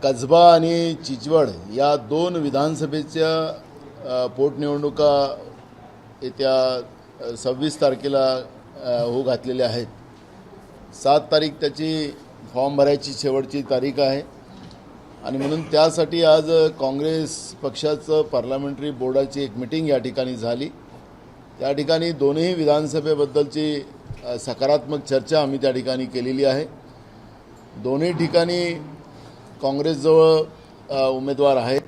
कसबा आणि चिंचवड या दोन विधानसभेच्या पोटनिवडणुका येत्या 26 तारखेला होऊ घातलेल्या आहेत. 7 तारीख त्याची फॉर्म भरायची शेवटची तारीख आहे आणि म्हणून त्यासाठी आज काँग्रेस पक्षाचं पार्लमेंटरी बोर्डाची एक मीटिंग या ठिकाणी झाली. त्या ठिकाणी दोन्ही विधानसभेबद्दलची सकारात्मक चर्चा आम्ही त्या ठिकाणी केलेली आहे. दोन्ही ठिकाणी काँग्रेसजवळ उमेदवार आहेत,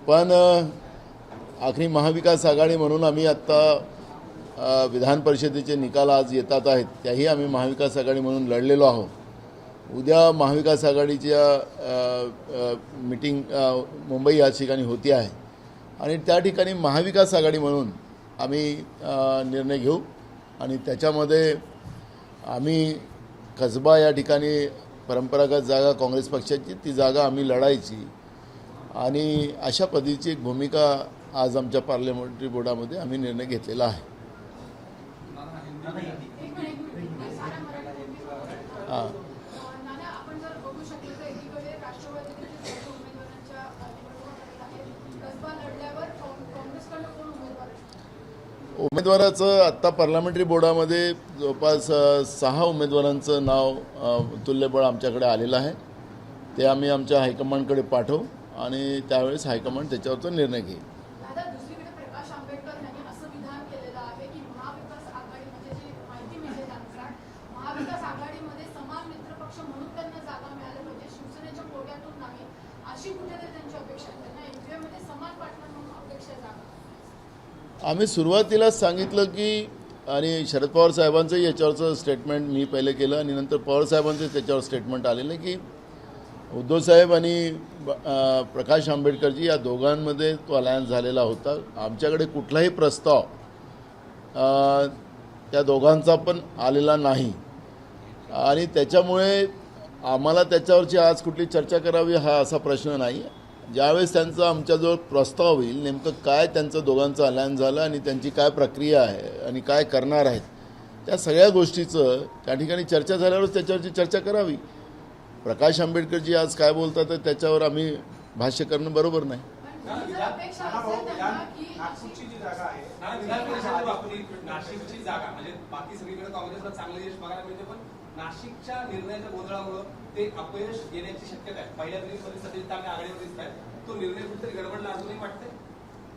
पण आखरी महाविकास आघाडी म्हणून आम्ही आत्ता विधान परिषदेचे निकाल आज येतात आहेत, त्याही आम्ही महाविकास आघाडी म्हणून लढलेलो आहोत. उद्या महाविकास आघाडीच्या मीटिंग मुंबई या ठिकाणी होती आहे आणि त्या ठिकाणी महाविकास आघाडी म्हणून आम्ही निर्णय घेऊ आणि त्याच्यामध्ये आम्ही कसबा या ठिकाणी परंपरागत जागा काँग्रेस पक्षाची ती जागा आम्ही लढायची आणि अशा पद्धतीची एक भूमिका आज आमच्या पार्लमेंटरी बोर्डामध्ये आम्ही निर्णय घेतलेला आहे. हां, उमेदवाराचं आत्ता पार्लमेंटरी बोर्डामध्ये जवळपास 6 उमेदवारांचं नाव तुल्यबळ आमच्याकडे आलेलं आहे. ते आम्ही आमच्या हायकमांडकडे पाठवू आणि त्यावेळेस हायकमांड त्याच्यावरचा निर्णय घेईल. आम्ही सुरुवातीलाच सांगितलं की आणि शरद पवार साहेबांचं याच्यावरचं स्टेटमेंट मी पहिले केलं आणि नंतर पवार साहेबांचं त्याच्यावर स्टेटमेंट आलेलं की उद्धव साहेब आणि प्रकाश आंबेडकरजी या दोघांमध्ये तो अलायन्स झालेला होता. आमच्याकडे कुठलाही प्रस्ताव त्या दोघांचा पण आलेला नाही आणि त्याच्यामुळे आम्हाला त्याच्यावरची आज कुठली चर्चा करावी हा असा प्रश्न नाही. ज्यावेळेस त्यांचा आमच्याजवळ प्रस्ताव होईल नेमकं काय त्यांचं दोघांचं अलायन्स झालं आणि त्यांची काय प्रक्रिया आहे आणि काय करणार आहेत त्या सगळ्या गोष्टीचं त्या ठिकाणी चर्चा झाल्यावरच त्याच्यावरची चर्चा करावी. प्रकाश आंबेडकरजी आज काय बोलतात तर त्याच्यावर आम्ही भाष्य करणं बरोबर नाही. नाशिकच्या निर्णयाच्या गोंधळामुळे ते अपयश येण्याची शक्यता आहे. पहिल्या तरी सध्या आघाडीवर दिसत आहे, तो निर्णय कुठेतरी गडबडला अजूनही वाटते.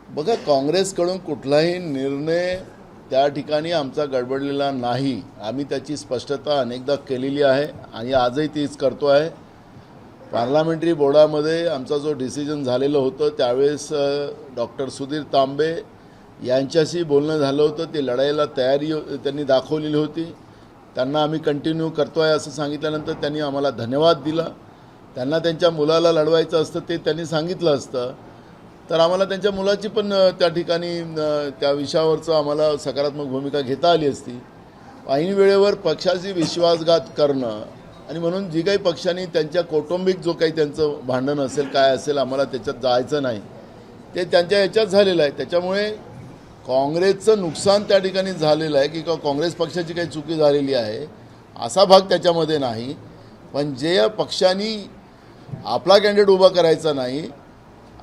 बघा, काँग्रेसकडून कुठलाही निर्णय त्या ठिकाणी आमचा गडबडलेला नाही. आम्ही त्याची स्पष्टता अनेकदा केलेली आहे आणि आजही तीच करतो आहे. पार्लमेंटरी बोर्डामध्ये आमचा जो डिसिजन झालेलं होतं त्यावेळेस डॉक्टर सुधीर तांबे यांच्याशी बोलणं झालं होतं. ते लढाईला तयारी त्यांनी दाखवलेली होती. त्यांना आम्ही कंटिन्यू करतो आहे असं सांगितल्यानंतर त्यांनी आम्हाला धन्यवाद दिला. त्यांना त्यांच्या मुलाला लढवायचं असतं ते त्यांनी सांगितलं असतं तर आम्हाला त्यांच्या मुलाची पण त्या ठिकाणी त्या विषयावरचं आम्हाला सकारात्मक भूमिका घेता आली असती. ऐन वेळेवर पक्षाची विश्वासघात करणं आणि म्हणून जी काही पक्षांनी त्यांच्या कौटुंबिक जो काही त्यांचं भांडण असेल काय असेल आम्हाला त्याच्यात जायचं नाही, ते त्यांच्या याच्यात झालेलं आहे. त्याच्यामुळे काँग्रेसचं नुकसान त्या ठिकाणी झालेलं आहे की काँग्रेस पक्षाची काही चुकी झालेली आहे असा भाग त्याच्यामध्ये नाही. पण जे पक्षांनी आपला कॅन्डिडेट उभा करायचा नाही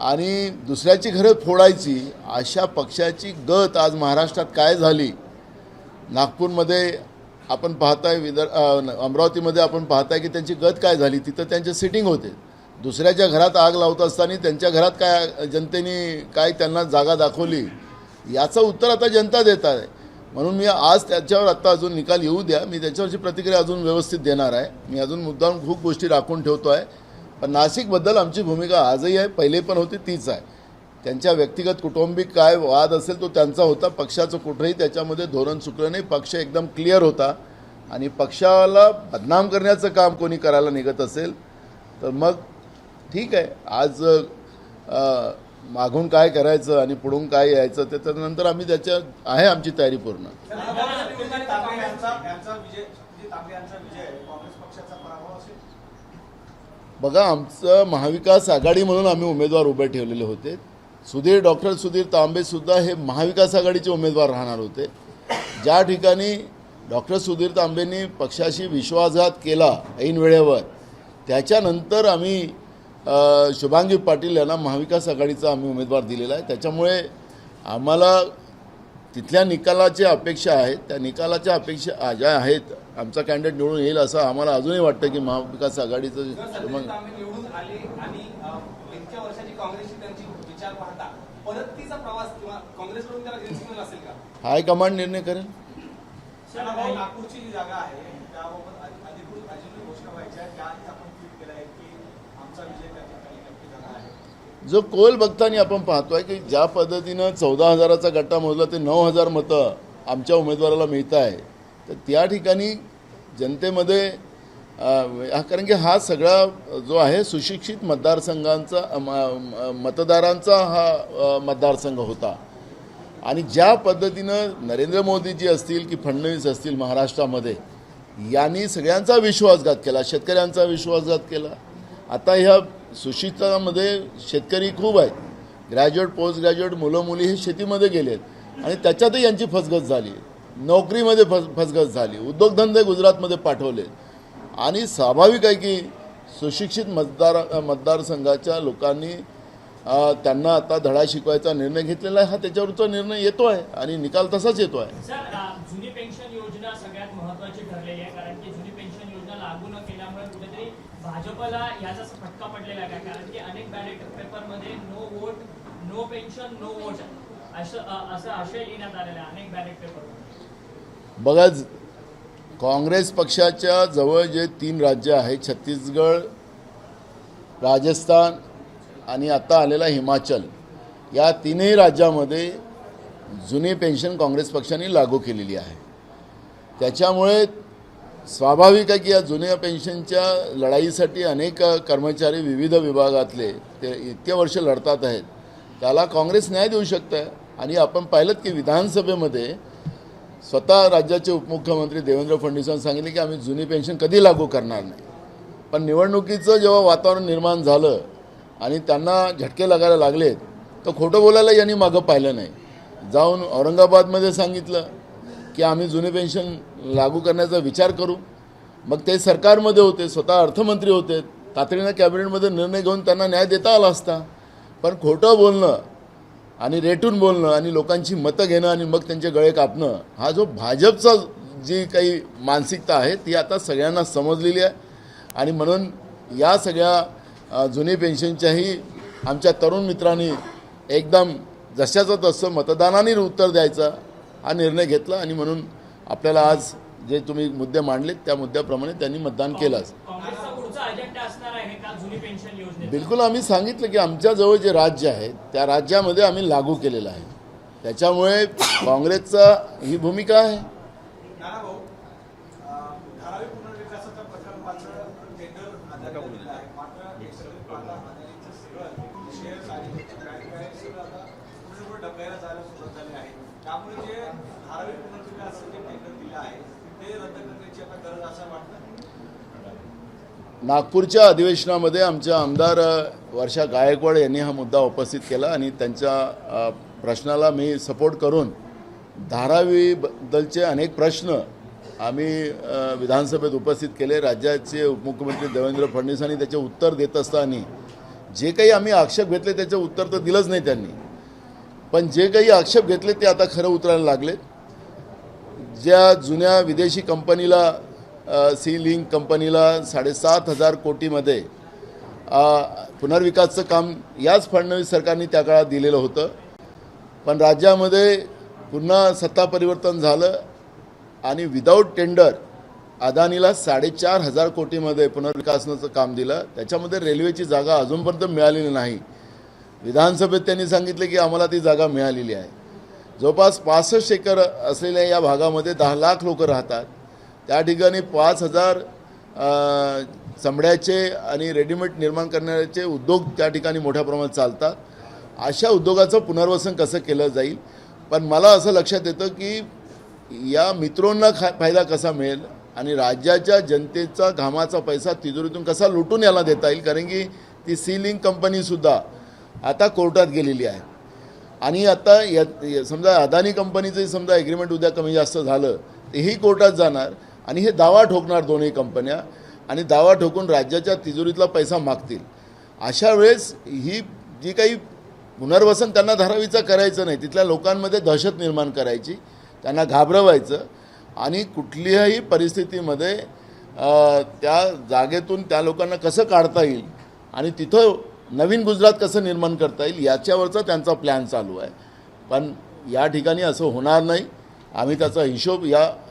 आणि दुसऱ्याची घरं फोडायची अशा पक्षाची गत आज महाराष्ट्रात काय झाली. नागपूरमध्ये आपण पाहताय, अमरावतीमध्ये आपण पाहताय की त्यांची गत काय झाली. तिथं त्यांचे सिटिंग होते. दुसऱ्याच्या घरात आग लावत असताना त्यांच्या घरात काय जनतेने काय त्यांना जागा दाखवली याचं उत्तर आता जनता देत आहे. म्हणून मी आज त्याच्यावर आत्ता अजून निकाल येऊ द्या, मी त्याच्यावरची प्रतिक्रिया अजून व्यवस्थित देणार आहे. मी अजून मुद्दाम खूप गोष्टी राखून ठेवतो आहे. पण नाशिकबद्दल आमची भूमिका आजही आहे, पहिले पण होती तीच आहे. त्यांच्या व्यक्तिगत कौटुंबिक काय वाद असेल तो त्यांचा होता. पक्षाचं कुठंही त्याच्यामध्ये धोरण चुकलं नाही. पक्ष एकदम क्लिअर होता आणि पक्षाला बदनाम करण्याचं काम कोणी करायला निघत असेल तर मग ठीक आहे. आज मागून काय करायचं आणि पुढून काय यायचं त्याच्यानंतर आम्ही त्याच्या आहे आमची तयारी पूर्ण. बघा, आमचं महाविकास आघाडी म्हणून आम्ही उमेदवार उभे ठेवलेले होते. डॉक्टर सुधीर तांबेसुद्धा हे महाविकास आघाडीचे उमेदवार राहणार होते. ज्या ठिकाणी डॉक्टर सुधीर तांबेंनी पक्षाशी विश्वासघात केला ऐन वेळेवर त्याच्यानंतर आम्ही शुभांगी पाटील यांना महाविकास आघाडीचा आम्ही उमेदवार दिलेला आहे. त्याच्यामुळे आम्हाला तिथल्या निकालाच्या अपेक्षा आहेत, त्या निकालाच्या अपेक्षा ज्या आहेत आमचा कॅन्डिडेट निवडून येईल असं आम्हाला अजूनही वाटतं की महाविकास आघाडीचं जर सत्यजित तांबे निवडून आले आणि इतक्या वर्षाची काँग्रेसची त्यांची विचार पाहता परतीचा प्रवास किंवा काँग्रेसकडून त्याला ग्रीन सिग्नल असेल का? हायकमांड निर्णय करेल. नागपूरची जी जागा आहे त्याबाबत अधिकृत अजूनही घोषणा व्हायच्या आहे. त्याआधी आपण ट्विट केलं आहे की आमचा विजय त्या ठिकाणी नक्की झाला आहे. जो कोल बघताना आपण पाहतोय की ज्या पद्धतीनं 14,000चा गट्टा मोजला ते 9,000 मतं आमच्या उमेदवाराला मिळत आहे, तर त्या ठिकाणी जनतेमध्ये कारण की हा सगळा जो आहे सुशिक्षित मतदारसंघांचा मतदारांचा हा मतदारसंघ होता. आणि ज्या पद्धतीनं नरेंद्र मोदीजी असतील की फडणवीस असतील महाराष्ट्रामध्ये यांनी सगळ्यांचा विश्वासघात केला, शेतकऱ्यांचा विश्वासघात केला. आता ह्या सुशिक्षितामध्ये शेतकरी खूप आहेत, ग्रॅज्युएट पोस्ट ग्रॅज्युएट मुलं मुली हे शेतीमध्ये गेलेत आणि त्याच्यातही यांची फसगत झाली, नोकरीमध्ये फसगत झाली, उद्योगधंदे गुजरातमध्ये पाठवले. आणि स्वाभाविक आहे की सुशिक्षित मतदारसंघाच्या लोकांनी त्यांना आता धडा शिकवायचा निर्णय घेतलेला आहे. हा त्याच्यावरचा निर्णय येतो आहे आणि निकाल तसाच येतो आहे. सर, जुनी पेन्शन योजना सगळ्यात महत्त्वाची ठरलेली आहे, कारण की जुनी पेन्शन योजना लागू न केल्यामुळे कुठेतरी भाजपला याचा फटका पडलेला आहे. कारण की अनेक बॅलेट पेपरमध्ये no vote no pension no vote असं आशय लिहिण्यात आलेला आहे अनेक बॅलेट पेपरमध्ये. बघा, काँग्रेस पक्षाच्या जवळ जे 3 राज्य आहेत, छत्तीसगड, राजस्थान आणि आता आलेला हिमाचल, या 3ही राज्यामध्ये जुनी पेन्शन काँग्रेस पक्षाने लागू केलेली आहे. त्याच्यामुळे स्वाभाविक आहे की या जुन्या पेन्शनच्या लढाईसाठी अनेक कर्मचारी विविध विभागातले ते इतके वर्ष लढतात आहेत, त्याला काँग्रेस न्याय देऊ शकते. आणि आपण पाहिलं की विधानसभेमध्ये स्वतः राज्याचे उपमुख्यमंत्री देवेंद्र फडणवीसांनी सांगितले की आम्ही जुनी पेन्शन कधी लागू करणार नाही. पण निवडणुकीचं जेव्हा वातावरण निर्माण झालं आणि त्यांना झटके लागायला लागलेत, तर खोटं बोलायला यांनी मागं पाहिलं नाही. जाऊन औरंगाबादमध्ये सांगितलं की आम्ही जुनी पेन्शन लागू करण्याचा विचार करू. मग ते सरकारमध्ये होते, स्वतः अर्थमंत्री होते, तातडीनं कॅबिनेटमध्ये निर्णय घेऊन त्यांना न्याय देता आला असता. पण खोटं बोलणं आणि रेटून बोलणं आणि लोकांची मतं घेणं आणि मग त्यांचे गळे कापणं, हा जो भाजपचा जी काही मानसिकता आहे ती आता सगळ्यांना समजलेली आहे. आणि म्हणून या सगळ्या जुनी पेन्शनच्याही आमच्या तरुण मित्रांनी एकदम जशाचं तसं मतदानाने उत्तर द्यायचा हा निर्णय घेतला. आणि म्हणून आपल्याला आज जे तुम्ही मुद्दे मांडलेत त्या मुद्द्याप्रमाणे त्यांनी मतदान केलंच. काँग्रेसचा पुढचा अजेंडा असणार आहे का जुनी पेन्शन योजनेत? बिलकुल. आम्ही सांगितलं की आमच्याजवळ जे राज्य आहेत त्या राज्यामध्ये आम्ही लागू केलेलं आहे. त्याच्यामुळे काँग्रेसचा ही भूमिका आहे. नाना भाऊ, धारावी पुनर्विकासाच्या प्रकल्पाचं टेंडर अदानीला आहे. मात्र हे सगळं पाहता अदानीचं सगळं शेअर्स आणि काय सगळं आता पूर्णपणे डबकायला जायला सुरुवात झाली आहे. त्यामुळे जे धारावी पुनर्विकासाचं जे टेंडर दिलं आहे ते रद्द करण्याची आता गरज असं वाटतं. नागपूरच्या अधिवेशनामध्ये आमच्या आमदार वर्षा गायकवाड यांनी हा मुद्दा उपस्थित केला आणि त्यांच्या प्रश्नाला मी सपोर्ट करून धारावीबद्दलचे अनेक प्रश्न आम्ही विधानसभेत उपस्थित केले. राज्याचे उपमुख्यमंत्री देवेंद्र फडणवीसांनी त्याचे उत्तर देत असताना जे काही आम्ही आक्षेप घेतले त्याचे उत्तर तर दिलंच नाही त्यांनी. पण जे काही आक्षेप घेतले ते आता खरं उतरायला लागले. ज्या जुन्या विदेशी कंपनीला सी लिंक कंपनीला 7,500 कोटीमध्ये पुनर्विकासचं काम याच फडणवीस सरकारने त्या काळात दिलेलं होतं. पण राज्यामध्ये पुन्हा सत्ता परिवर्तन झालं आणि विदाऊट टेंडर अदानीला 4,500 कोटीमध्ये पुनर्विकासाचं काम दिलं. त्याच्यामध्ये रेल्वेची जागा अजूनपर्यंत मिळालेली नाही. विधानसभेत त्यांनी सांगितले की आम्हाला ती जागा मिळालेली आहे. जवळपास 65 एकर असलेल्या या भागामध्ये 10 लाख लोक राहतात. त्या ठिकाणी 5,000 चमड्याचे आणि रेडीमेड निर्माण करण्याचे उद्योग त्या ठिकाणी मोठ्या प्रमाणात चालतात. अशा उद्योगाचं पुनर्वसन कसं केलं जाईल. पण मला असं लक्षात येतं की या मित्रांना फायदा कसा मिळेल आणि राज्याच्या जनतेचा घामाचा पैसा तिजोरीतून कसा लुटून याला देता येईल. कारण की ती सी लिंक कंपनीसुद्धा आता कोर्टात गेलेली आहे. आणि आता समजा अदानी कंपनीचं समजा ॲग्रीमेंट उद्या कमी जास्त झालं तेही कोर्टात जाणार आणि हे दावा ठोकणार दोन्ही कंपन्या आणि दावा ठोकून राज्याच्या तिजोरीतला पैसा मागतील. अशा वेळेस ही जी काही पुनर्वसन त्यांना धारावीचं करायचं नाही, तिथल्या लोकांमध्ये दहशत निर्माण करायची, त्यांना घाबरवायचं आणि कुठल्याही परिस्थितीमध्ये त्या जागेतून त्या लोकांना कसं काढता येईल आणि तिथं नवीन गुजरात कसं निर्माण करता येईल याच्यावरचा त्यांचा प्लॅन चालू आहे. पण या ठिकाणी असं होणार नाही. आम्ही त्याचा हिशोब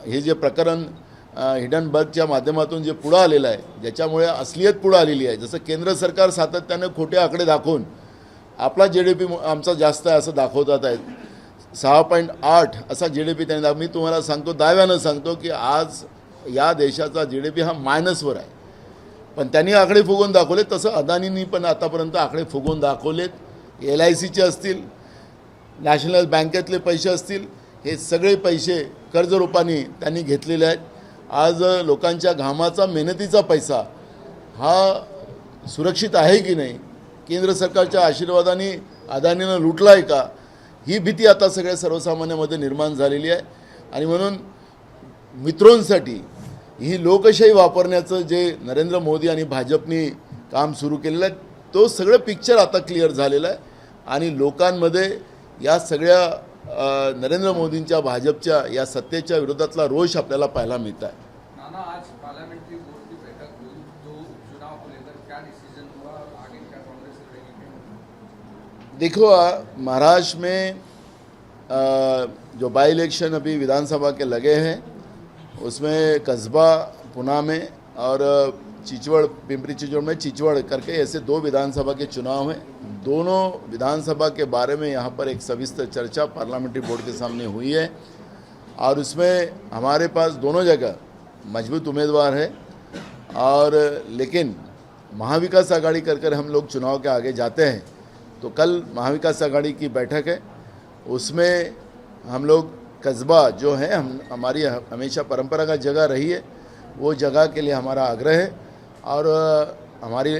हे जे प्रकरण हिडनबर्गच्या माध्यमातून जे पुढं आलेलं आहे, ज्याच्यामुळे असलियत पुढं आलेली आहे, जसं केंद्र सरकार सातत्यानं खोटे आकडे दाखवून आपला GDP आमचा जास्त आहे असं दाखवतात आहेत. 6.8 असा GDP त्यांनी मी तुम्हाला सांगतो, दाव्यानं सांगतो की आज या देशाचा GDP हा मायनसवर आहे. पण त्यांनी आकडे फुगवून दाखवले, तसं अदानींनी पण आतापर्यंत आकडे फुगवून दाखवलेत. LICचे असतील, नॅशनल बँकेतले पैसे असतील, हे सगळे पैसे कर्जरूपाने त्यांनी घेतलेले आहेत. आज लोकांच्या घामाचा मेहनतीचा पैसा हा सुरक्षित आहे की नाही, केंद्र सरकारच्या आशीर्वादाने अदानीनं लुटला आहे का, ही भीती आता सगळ्या सर्वसामान्यांमध्ये निर्माण झालेली आहे. आणि म्हणून मित्रांसाठी ही लोकशाही वापरण्याचं जे नरेंद्र मोदी आणि भाजपनी काम सुरू केलेलं आहे, तो सगळं पिक्चर आता क्लिअर झालेलं आहे. आणि लोकांमध्ये या सगळ्या नरेंद्र मोदींच्या भाजपच्या या सत्तेच्या विरोधातला रोष आपल्याला पाहायला मिळत आहे. नाना, आज पार्लियामेंट्री बोर्ड की बैठक हुई तो चुनाव को लेकर क्या डिसीजन हुआ, आगे क्या कांग्रेस करेगी? देखो, महाराष्ट्र में जो बाई इलेक्शन अभी विधानसभा के लगे हैं, उसमें कस्बा पुना में और चिचवड़, पिंपरी चिचवड़ में चिचवड़ करके ऐसे 2 विधानसभा के चुनाव हैं. दोनों विधानसभा के बारे में यहाँ पर एक सविस्तर चर्चा पार्लियामेंट्री बोर्ड के सामने हुई है और उसमें हमारे पास दोनों जगह मजबूत उम्मीदवार है. और लेकिन महाविकास आघाड़ी कर हम लोग चुनाव के आगे जाते हैं. तो कल महाविकास आघाड़ी की बैठक है, उसमें हम लोग कस्बा जो है, हमारी हमेशा परंपरा का जगह रही है, वो जगह के लिए हमारा आग्रह है और हमारी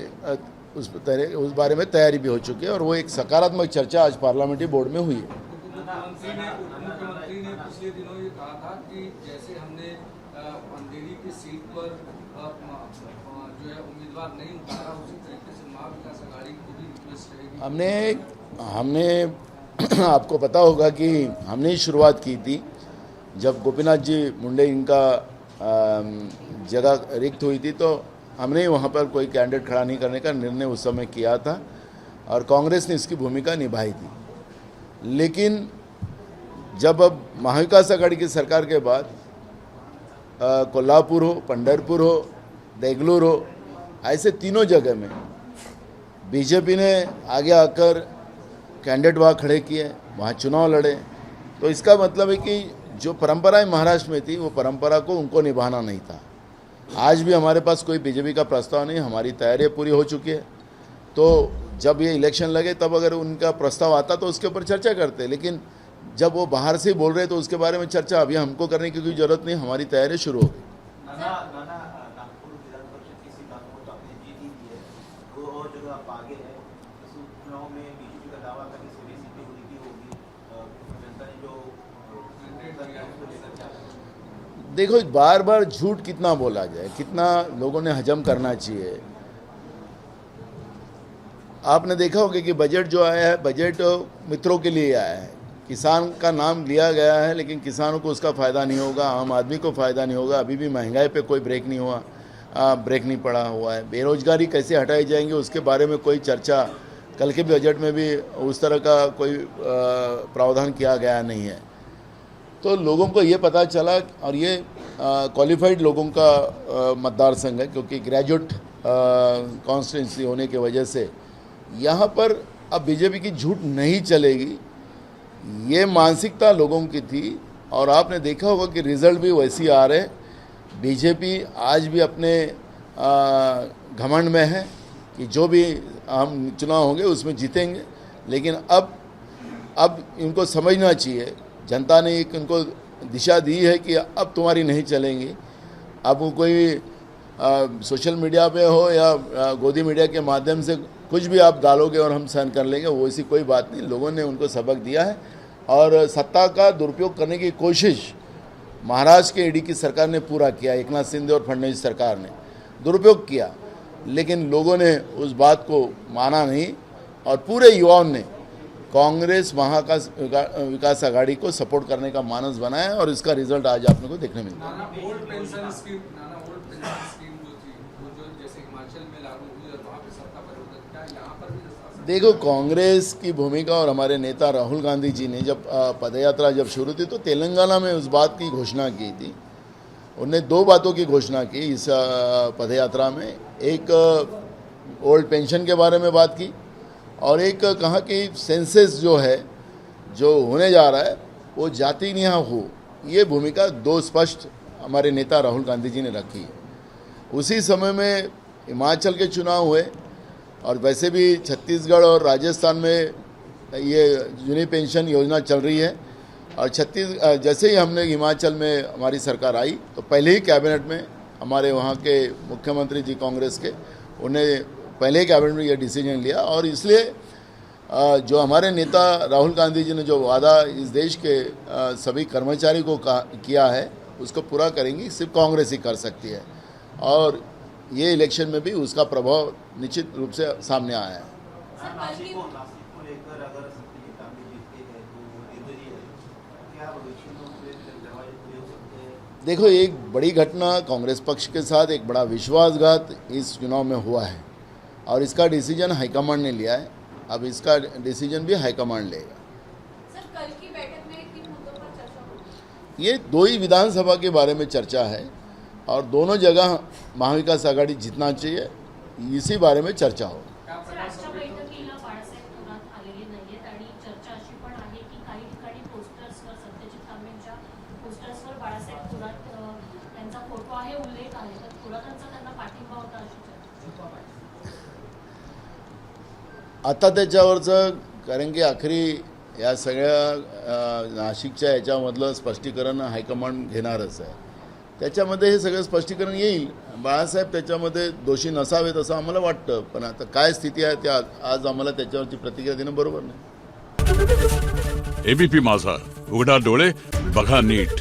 उस बारे में तैयारी भी हो चुकी है और वो एक सकारात्मक चर्चा आज पार्लियामेंट्री बोर्ड में हुई है. मुख्यमंत्री ने पिछले दिनों ये कहा था कि जैसे हमने अंधेरी की सीट पर जो है उम्मीदवार नहीं उतारा, उसी तरीके से महाविकास आघाड़ी को भी रिक्वेस्ट रहेगी. हमने आपको पता होगा कि हमने ही शुरुआत की थी जब गोपीनाथ जी मुंडे इनका जगह रिक्त हुई थी, तो हमने वहाँ पर कोई कैंडिडेट खड़ा नहीं करने का निर्णय उस समय किया था और कांग्रेस ने इसकी भूमिका निभाई थी. लेकिन जब अब महाविकास आघाड़ी की सरकार के बाद कोल्हापुर हो, पंढरपुर हो, देगलूर हो, ऐसे तीनों जगह में बीजेपी ने आगे आकर कैंडिडेट वहाँ खड़े किए, वहाँ चुनाव लड़े. तो इसका मतलब है कि जो परंपराएं महाराष्ट्र में थी, वो परंपरा को उनको निभाना नहीं था. आज भी हमारे पास कोई बीजेपी का प्रस्ताव नहीं, हमारी तैयारी पूरी हो चुकी है. तो जब ये इलेक्शन लगे तब अगर उनका प्रस्ताव आता तो उसके ऊपर चर्चा करते, लेकिन जब वो बाहर से बोल रहे तो उसके बारे में चर्चा अभी हमको करने की कोई ज़रूरत नहीं, हमारी तैयारी शुरू हो गई. नागपुर विधान परिषद की सीट आपको तो आपने जीत ही दी है, तो और जगह आप आगे है. इस चुनाव में बीजेपी का दावा था कि सभी सीटें उन्हीं की होगी, जनता ने जो देखो, बार बार झूठ कितना बोला जाए, कितना लोगों ने हजम करना चाहिए. आपने देखा होगा कि बजट जो आया है, बजट मित्रों के लिए आया है. किसान का नाम लिया गया है, लेकिन किसानों को उसका फ़ायदा नहीं होगा, आम आदमी को फ़ायदा नहीं होगा. अभी भी महंगाई पे कोई ब्रेक नहीं पड़ा हुआ है. बेरोजगारी कैसे हटाई जाएंगे उसके बारे में कोई चर्चा कल के बजट में भी उस तरह का कोई प्रावधान किया गया नहीं है. तो लोगों को ये पता चला, और ये क्वालिफाइड लोगों का मतदार संघ है, क्योंकि ग्रेजुएट कॉन्स्टिट्यूंसी होने की वजह से यहाँ पर अब बीजेपी की झूठ नहीं चलेगी, ये मानसिकता लोगों की थी. और आपने देखा होगा कि रिज़ल्ट भी वैसे ही आ रहे. बीजेपी आज भी अपने घमंड में है कि जो भी हम चुनाव होंगे उसमें जीतेंगे. लेकिन अब इनको समझना चाहिए, जनता ने एक इनको दिशा दी है कि अब तुम्हारी नहीं चलेंगी. अब वो कोई सोशल मीडिया पे हो या गोदी मीडिया के माध्यम से कुछ भी आप डालोगे और हम सहन कर लेंगे, वो ऐसी कोई बात नहीं. लोगों ने उनको सबक दिया है और सत्ता का दुरुपयोग करने की कोशिश महाराष्ट्र के ईडी की सरकार ने पूरा किया, एकनाथ शिंदे और फडणवीस सरकार ने. दुरुपयोग किया, लेकिन लोगों ने उस बात को माना नहीं और पूरे युवाओं ने कांग्रेस विकास आघाड़ी को सपोर्ट करने का मानस बनाया और इसका रिजल्ट आज आपने को देखने मिलता है। नाना ओल्ड पेंशन स्कीम जो थी वो जो जैसे हिमाचल में लागू हुई और वहाँ पे सत्ता परिवर्तन क्या यहाँ पर भी ऐसा? देखो, कांग्रेस की भूमिका और हमारे नेता राहुल गांधी जी ने जब पदयात्रा जब शुरू थी तो तेलंगाना में उस बात की घोषणा की थी। उन्होंने दो बातों की घोषणा की इस पदयात्रा में। एक ओल्ड पेंशन के बारे में बात की और एक कहा कि सेंसस जो है जो होने जा रहा है वो जाति निहाय हो। ये भूमिका दो स्पष्ट हमारे नेता राहुल गांधी जी ने रखी। उसी समय में हिमाचल के चुनाव हुए और वैसे भी छत्तीसगढ़ और राजस्थान में ये जूनी पेंशन योजना चल रही है और जैसे ही हमने हिमाचल में हमारी सरकार आई तो पहले ही कैबिनेट में हमारे वहाँ के मुख्यमंत्री जी कांग्रेस के उन्हें पहले ही कैबिनेट में ये डिसीजन लिया और इसलिए जो हमारे नेता राहुल गांधी जी ने जो वादा इस देश के सभी कर्मचारी को किया है उसको पूरा करेंगी, सिर्फ कांग्रेस ही कर सकती है और ये इलेक्शन में भी उसका प्रभाव निश्चित रूप से सामने आया है। नासिक को लेकर अगर नेता में जीतते हैं तो वो निर्दलीय है, क्या भविष्य में उसके दरवाजे खुले हो सकते हैं? देखो, एक बड़ी घटना कांग्रेस पक्ष के साथ एक बड़ा विश्वासघात इस चुनाव में हुआ है और इसका डिसीजन हाईकमांड ने लिया है। अब इसका डिसीजन भी हाईकमांड लेगा। सर, कल की बैठक में किन मुद्दों पर चर्चा होगी? ये दो ही विधानसभा के बारे में चर्चा है और दोनों जगह महाविकास आघाडी जितना चाहिए इसी बारे में चर्चा हो। सर, आजच्या बैठकीला बाळासाहेब थोरात आलेले नाहीयेत आणि चर्चा अशी पण आहे की काही ठिकाणी पोस्टर्सवर सत्यजित तांबेंच्या पोस्टर्सवर बाळासाहेब थोरात यांचा फोटो आहे, उल्लेख आहे, तर थोरातांचा त्यांना पाठिंबा होता अशी चर्चा. आता त्याच्यावरचं कारण की आखरी या सगळ्या नाशिकच्या याच्यामधलं स्पष्टीकरण हायकमांड घेणारच आहे. त्याच्यामध्ये हे सगळं स्पष्टीकरण येईल. बाळासाहेब त्याच्यामध्ये दोषी नसावेत असं आम्हाला वाटतं, पण आता काय स्थिती आहे ते आज आम्हाला त्याच्यावरची प्रतिक्रिया देणं बरोबर नाही. एबीपी माझा, उघडा डोळे बघा नीट.